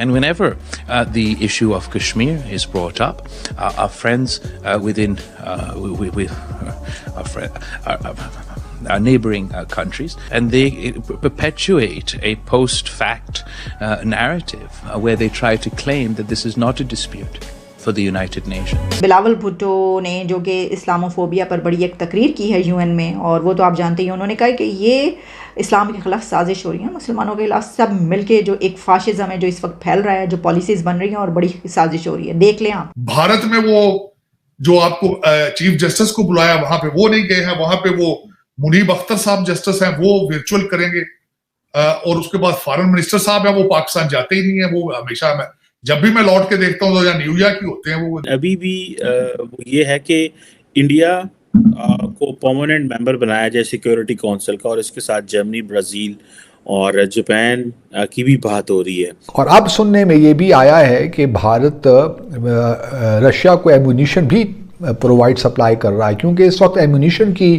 And whenever the issue of Kashmir is brought up, our friends within our neighboring countries, and they perpetuate a post-fact narrative where they try to claim that this is not a dispute for the United Nations. Bilawal Bhutto ने जो कि Islamophobia पर बड़ी एक तकरीर की है UN में, और वो तो आप जानते ही, उन्होंने कहा कि ये इस्लाम के खिलाफ साजिश हो रही है, मुसलमानों के खिलाफ सब मिलके जो एक फाशिज्म है जो इस वक्त फैल रहा है, जो पॉलिसीज बन रही हैं और बड़ी साजिश हो रही है। देख लें आप, भारत में वो जो आपको चीफ जस्टिस को बुलाया वहां पे वो नहीं गए हैं, वहां पे वो मुनीब अख्तर साहब जस्टिस हैं, वो वर्चुअल करेंगे, और उसके बाद फॉरेन मिनिस्टर साहब है वो पाकिस्तान जाते ही नहीं है। वो हमेशा जब भी मैं लौट के देखता हूँ तो या न्यूयॉर्क ही होते हैं वो। अभी भी ये है कि इंडिया को परमानेंट मेंबर बनाया जाए सिक्योरिटी काउंसिल का, और इसके साथ जर्मनी, ब्राजील और जापान की भी बात हो रही है। और अब सुनने में ये भी आया है कि भारत रशिया को एम्यूनिशन भी प्रोवाइड सप्लाई कर रहा है, क्योंकि इस वक्त एम्यूनिशन की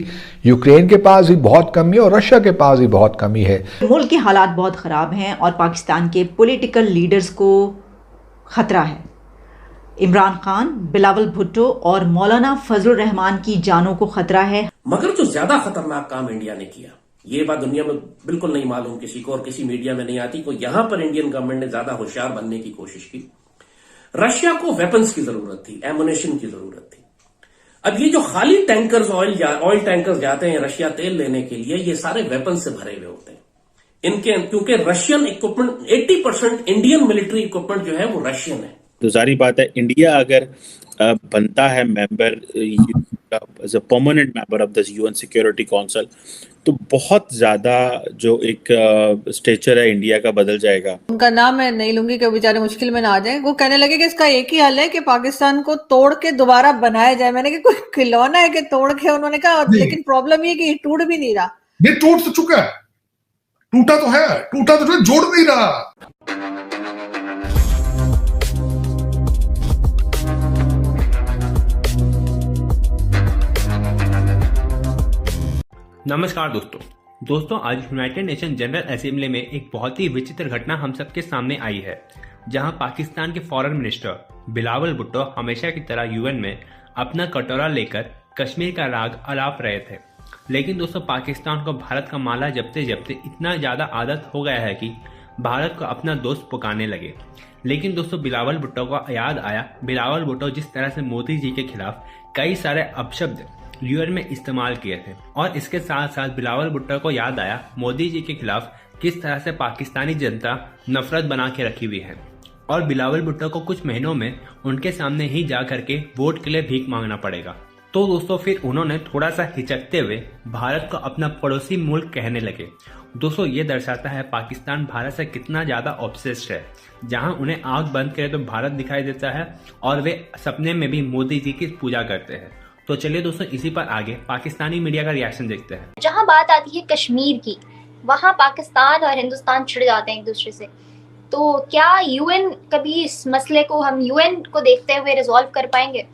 यूक्रेन के पास भी बहुत कमी है और रशिया के पास भी बहुत कमी है। मुल्क के हालात बहुत ख़राब हैं और पाकिस्तान के पॉलिटिकल लीडर्स को ख़तरा है। इमरान खान, बिलावल भुट्टो और मौलाना फजलुर रहमान की जानों को खतरा है। मगर जो ज्यादा खतरनाक काम इंडिया ने किया, ये बात दुनिया में बिल्कुल नहीं मालूम किसी को और किसी मीडिया में नहीं आती को, यहां पर इंडियन गवर्नमेंट ने ज्यादा होशियार बनने की कोशिश की। रशिया को वेपन्स की जरूरत थी, एमुनेशन की जरूरत थी। अब ये जो खाली टैंकर्स ऑयल टैंकर्स जाते हैं रशिया तेल लेने के लिए, ये सारे वेपन से भरे हुए होते हैं इनके, क्योंकि Russian equipment 80% Indian military equipment जो है वो रशियन है। तो जारी बात है, इंडिया अगर बनता है member as a permanent member of the UN security council, तो बहुत ज्यादा जो एक स्टेचर है इंडिया का बदल जाएगा। उनका नाम मैं नहीं लूंगी कि बेचारे मुश्किल में ना आ जाए। वो कहने लगे कि इसका एक ही हल है कि पाकिस्तान को तोड़ के दोबारा बनाया जाए। मैंने कहा कोई खिलौना है कि तोड़ के, उन्होंने कहा, लेकिन प्रॉब्लम ये कि टूट भी नहीं रहा। ये टूट तो चुका है, टूटा तो है, टूटा तो है, जोड़ नहीं रहा। नमस्कार दोस्तों, आज यूनाइटेड नेशन जनरल असेंबली में एक बहुत ही विचित्र घटना हम सबके सामने आई है, जहां पाकिस्तान के फॉरेन मिनिस्टर बिलावल भुट्टो हमेशा की तरह यूएन में अपना कटोरा लेकर कश्मीर का राग अलाप रहे थे। लेकिन दोस्तों, पाकिस्तान को भारत का माला जपते जपते इतना ज्यादा आदत हो गया है कि भारत को अपना दोस्त पुकारने लगे। लेकिन दोस्तों, बिलावल भुट्टो को याद आया, बिलावल भुट्टो जिस तरह से मोदी जी के खिलाफ कई सारे अपशब्द यूएन में इस्तेमाल किए थे, और इसके साथ साथ बिलावल भुट्टो को याद आया मोदी जी के खिलाफ किस तरह से पाकिस्तानी जनता नफरत बना के रखी हुई है, और बिलावल भुट्टो को कुछ महीनों में उनके सामने ही जा करके वोट के लिए भीख मांगना पड़ेगा। तो दोस्तों, फिर उन्होंने थोड़ा सा हिचकते हुए भारत को अपना पड़ोसी मुल्क कहने लगे। दोस्तों, ये दर्शाता है पाकिस्तान भारत से कितना ज्यादा ऑब्सेस्ड है। जहां उन्हें आंख बंद करे तो भारत दिखाई देता है, और वे सपने में भी मोदी जी की पूजा करते हैं। तो चलिए दोस्तों, इसी पर आगे पाकिस्तानी मीडिया का रिएक्शन देखते हैं। जहां बात आती है कश्मीर की, वहां पाकिस्तान और हिंदुस्तान छिड़ जाते हैं एक दूसरे से। तो क्या यूएन कभी इस मसले को, हम यूएन को देखते हुए रिजॉल्व कर पाएंगे?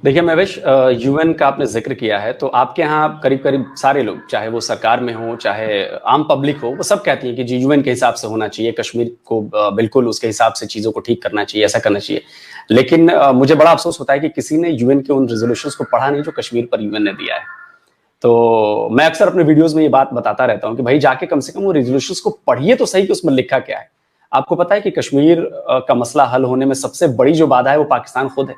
देखिए महवेश, यूएन का आपने जिक्र किया है, तो आपके यहाँ करीब करीब सारे लोग, चाहे वो सरकार में हो चाहे आम पब्लिक हो, वो सब कहती हैं कि जी यूएन के हिसाब से होना चाहिए, कश्मीर को बिल्कुल उसके हिसाब से चीजों को ठीक करना चाहिए, ऐसा करना चाहिए। लेकिन मुझे बड़ा अफसोस होता है कि किसी ने यूएन के उन रेजोल्यूशंस को पढ़ा नहीं जो कश्मीर पर यूएन ने दिया है। तो मैं अक्सर अपने वीडियोज में ये बात बताता रहता हूँ कि भाई जाके कम से कम वो रेजोल्यूशंस को पढ़िए तो सही कि उसमें लिखा क्या है। आपको पता है कि कश्मीर का मसला हल होने में सबसे बड़ी जो बाधा है वो पाकिस्तान खुद है।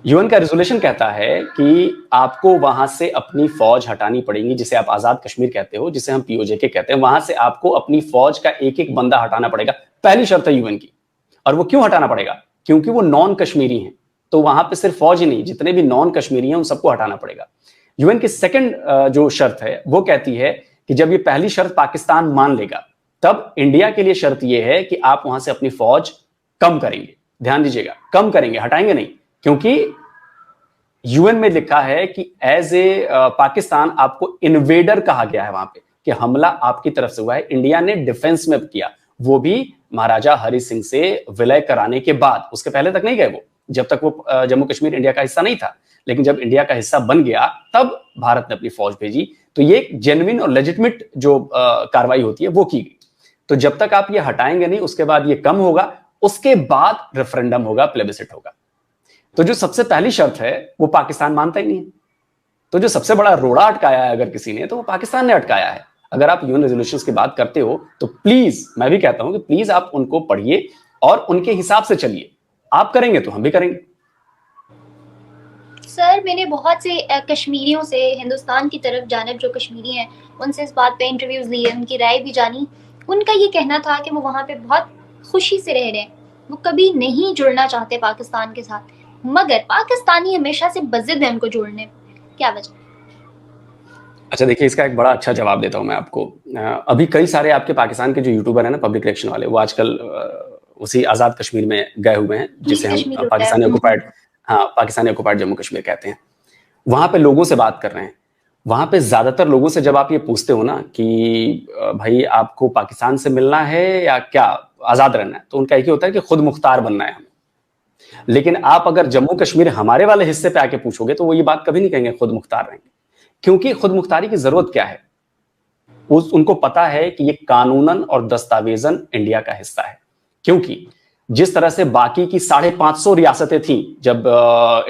यूएन का रेजोल्यूशन कहता है कि आपको वहां से अपनी फौज हटानी पड़ेगी, जिसे आप आजाद कश्मीर कहते हो, जिसे हम पीओजेके कहते हैं, वहां से आपको अपनी फौज का एक एक बंदा हटाना पड़ेगा। पहली शर्त है यूएन की। और वो क्यों हटाना पड़ेगा? क्योंकि वो नॉन कश्मीरी हैं। तो वहां पे सिर्फ फौज ही नहीं, जितने भी नॉन कश्मीरी हैं उन सबको हटाना पड़ेगा। यूएन की सेकंड जो शर्त है वो कहती है कि जब ये पहली शर्त पाकिस्तान मान लेगा, तब इंडिया के लिए शर्त ये है कि आप वहां से अपनी फौज कम करेंगे। ध्यान दीजिएगा, कम करेंगे, हटाएंगे नहीं। क्योंकि यूएन में लिखा है कि एज ए पाकिस्तान आपको इन्वेडर कहा गया है वहां पे, कि हमला आपकी तरफ से हुआ है। इंडिया ने डिफेंस में किया, वो भी महाराजा हरि सिंह से विलय कराने के बाद। उसके पहले तक नहीं गए वो, जब तक वो जम्मू कश्मीर इंडिया का हिस्सा नहीं था। लेकिन जब इंडिया का हिस्सा बन गया तब भारत ने अपनी फौज भेजी। तो ये एक जेन्युइन और लेजिटिमेट जो कार्रवाई होती है वो की गई। तो जब तक आप ये हटाएंगे नहीं, उसके बाद ये कम होगा, उसके बाद रेफरेंडम होगा, प्लेबिसिट होगा। तो जो सबसे पहली शर्त है वो पाकिस्तान मानता ही नहीं है। तो जो सबसे बड़ा रोड़ा अटकाया है अगर किसी ने, तो वो पाकिस्तान ने अटकाया है। अगर आप यूएन रेजोल्यूशंस की बात करते हो तो प्लीज, मैं भी कहता हूं कि प्लीज आप उनको पढ़िए और उनके हिसाब से चलिए। आप करेंगे तो हम भी करेंगे। सर, मैंने बहुत से कश्मीरियों से, हिंदुस्तान की तरफ जानब जो कश्मीरी हैं, उनसे इस बात पे इंटरव्यूज लिए, उनकी राय भी जानी। उनका ये कहना था कि वो वहाँ पे बहुत खुशी से रह रहे हैं, वो कभी नहीं जुड़ना चाहते पाकिस्तान के साथ, मगर पाकिस्तानी हमेशा से बज़िद है उनको जोड़ने। क्या वजह? अच्छा देखिए, इसका एक बड़ा अच्छा जवाब देता हूं मैं आपको। अभी कई सारे आपके पाकिस्तान के जो यूट्यूबर हैं ना, पब्लिक रिएक्शन वाले, वो आजकल उसी आजाद कश्मीर में गए हुए हैं, जिसे हम पाकिस्तानी ऑक्युपाइड जम्मू कश्मीर कहते हैं। वहां पे लोगों से बात कर रहे हैं। वहां पे ज्यादातर लोगों से जब आप ये पूछते हो ना कि भाई आपको पाकिस्तान से मिलना है या क्या आजाद रहना है, तो उनका एक ही होता है कि खुद मुख्तार बनना है हमें। लेकिन आप अगर जम्मू कश्मीर हमारे वाले हिस्से पे आके पूछोगे तो वो ये बात कभी नहीं कहेंगे खुद मुख्तार रहेंगे, क्योंकि खुद मुख्तारी की जरूरत क्या है, उनको पता है कि ये कानूनन और दस्तावेजन इंडिया का हिस्सा है। क्योंकि जिस तरह से बाकी की 550 रियासतें थीं जब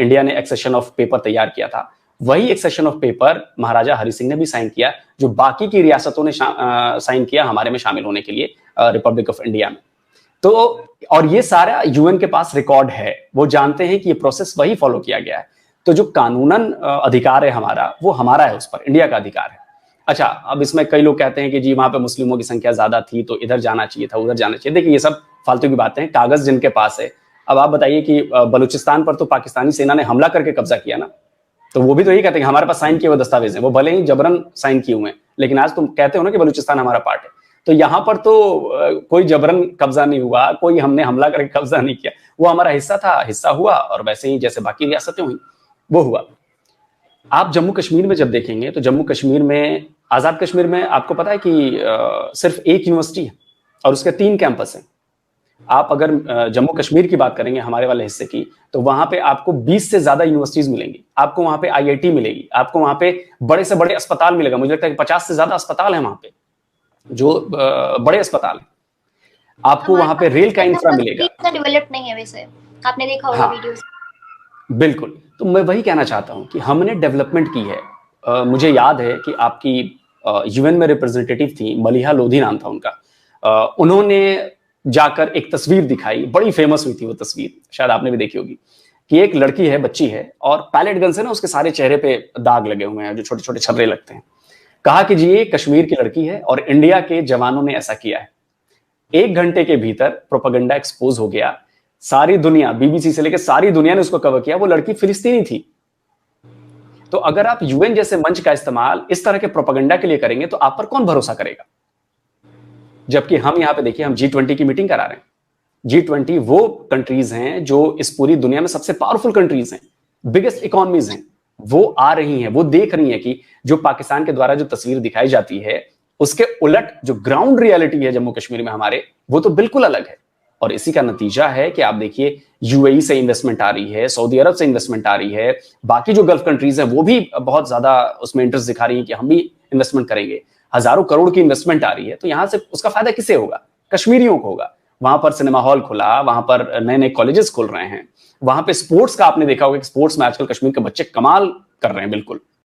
इंडिया ने एक्सेशन ऑफ पेपर तैयार किया था, वही एक्सेशन ऑफ पेपर महाराजा हरि सिंह ने भी साइन किया, जो बाकी की रियासतों ने साइन किया हमारे में शामिल होने के लिए, रिपब्लिक ऑफ इंडिया में। तो और ये सारा यूएन के पास रिकॉर्ड है, वो जानते हैं कि ये प्रोसेस वही फॉलो किया गया है। तो जो कानूनन अधिकार है हमारा, वो हमारा है, उस पर इंडिया का अधिकार है। अच्छा, अब इसमें कई लोग कहते हैं कि जी वहां पे मुस्लिमों की संख्या ज्यादा थी तो इधर जाना चाहिए था, उधर जाना चाहिए। देखिए, ये सब फालतू की बातें हैं, कागज जिनके पास है। अब आप बताइए कि बलूचिस्तान पर तो पाकिस्तानी सेना ने हमला करके कब्जा किया ना, तो वो भी तो यही कहते हैं कि हमारे पास साइन किए हुए दस्तावेज हैं, वो भले ही जबरन साइन किए हुए हैं, लेकिन आज तुम कहते हो ना कि बलूचिस्तान हमारा पार्ट है। तो यहाँ पर तो कोई जबरन कब्जा नहीं हुआ, कोई हमने हमला करके कब्जा नहीं किया, वो हमारा हिस्सा था, हिस्सा हुआ, और वैसे ही जैसे बाकी रियासतें हुई वो हुआ। आप जम्मू कश्मीर में जब देखेंगे तो जम्मू कश्मीर में, आजाद कश्मीर में आपको पता है कि सिर्फ एक यूनिवर्सिटी है और उसके 3 कैंपस हैं। आप अगर जम्मू कश्मीर की बात करेंगे हमारे वाले हिस्से की, तो वहां पे आपको 20 से ज्यादा यूनिवर्सिटीज मिलेंगी, आपको वहां पे आईआईटी मिलेगी, आपको वहां पे बड़े से बड़े अस्पताल मिलेगा। मुझे लगता है कि 50 से ज्यादा अस्पताल है वहां पे, जो बड़े अस्पताल है। आपको वहां पे रेल का इंफ्रा मिलेगा। डेवलप नहीं है वैसे, आपने देखा होगा वीडियोस। बिल्कुल, तो मैं वही कहना चाहता हूं कि हमने डेवलपमेंट की है। मुझे याद है कि आपकी यूएन में रिप्रेजेंटेटिव थी, मलिहा लोधी नाम था उनका। उन्होंने जाकर एक तस्वीर दिखाई, बड़ी फेमस हुई थी वो तस्वीर, शायद आपने भी देखी होगी, कि एक लड़की है, बच्ची है, और पैलेट गन से ना उसके सारे चेहरे पे दाग लगे हुए हैं, जो छोटे छोटे छर्रे लगते हैं। कहा कि जी ये कश्मीर की लड़की है और इंडिया के जवानों ने ऐसा किया है। 1 घंटे के भीतर प्रोपेगेंडा एक्सपोज हो गया। सारी दुनिया, बीबीसी से लेकर सारी दुनिया ने उसको कवर किया। वो लड़की फिलिस्तीनी थी। तो अगर आप यूएन जैसे मंच का इस्तेमाल इस तरह के प्रोपेगेंडा के लिए करेंगे तो आप पर कौन भरोसा करेगा? जबकि हम यहां पे देखिए, हम G20 की मीटिंग करा रहे हैं। G20 वो कंट्रीज हैं जो इस पूरी दुनिया में सबसे पावरफुल कंट्रीज हैं, बिगेस्ट इकोनॉमीज हैं। वो आ रही हैं, वो देख रही हैं कि जो पाकिस्तान के द्वारा जो तस्वीर दिखाई जाती है, उसके उलट जो ग्राउंड रियलिटी है जम्मू कश्मीर में हमारे, वो तो बिल्कुल अलग है। और इसी का नतीजा है कि आप देखिए, यूएई से इन्वेस्टमेंट आ रही है, सऊदी अरब से इन्वेस्टमेंट आ रही है, बाकी जो गल्फ कंट्रीज हैं वो भी बहुत ज्यादा उसमें इंटरेस्ट दिखा रही है कि हम भी इन्वेस्टमेंट करेंगे। हजारों करोड़ की इन्वेस्टमेंट आ रही है, तो यहां से उसका फायदा किसे होगा? कश्मीरियों को होगा। वहां पर सिनेमा हॉल खुला, वहां पर नए नए कॉलेजेस खुल रहे हैं, वहां पे स्पोर्ट्स का आपने देखा होगा कि स्पोर्ट्स में आजकल कश्मीर के बच्चे कमाल कर रहे हैं। बिल्कुल